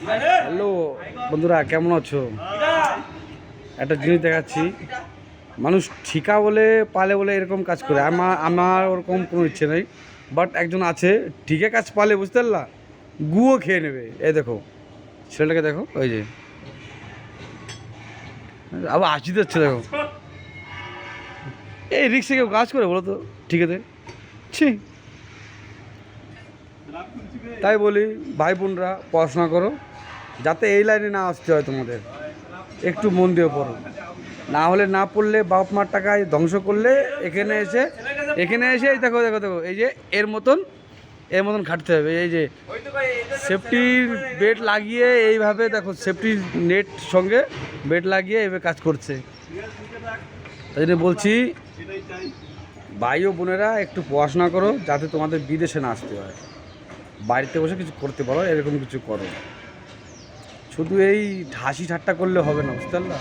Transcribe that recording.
Hello বন্ধুরা, কেমন আছো? একটা জিনিস দেখাচ্ছি। মানুষ ঠিকা বলে পালে বলে এরকম কাজ করে। আমার ওরকম কোনো ইচ্ছে নেই, বাট একজন আছে ঠিকা কাজ পালে, বুঝতে পারলা, গুয়ো খেয়ে নেবে। এই দেখো ছেলেটাকে, দেখো ওই যে আবার আসি যাচ্ছে, দেখো। এই রিক্সে কেউ কাজ করে বলো তো? ঠিক আছে, ছি। তাই বলি, ভাই বোনরা পড়াশোনা করো, যাতে এই লাইনে না আসতে হয় তোমাদের। একটু মন দিয়ে পড়ো, না হলে না পড়লে বাপ মার টাকায় ধ্বংস করলে এখানে এসে এই দেখো দেখো দেখো, এই যে এর মতন খাটতে হবে। এই যে সেফটির বেড লাগিয়ে এইভাবে দেখো, সেফটির নেট সঙ্গে বেড লাগিয়ে এইভাবে কাজ করছে। তাই জন্য বলছি, ভাই ও বোনেরা একটু পড়াশোনা করো, যাতে তোমাদের বিদেশে না আসতে হয়। বাড়িতে বসে কিছু করতে পারো, এরকম কিছু করো। শুধু এই হাসি ঠাট্টা করলে হবে না, বুঝতে পারলা?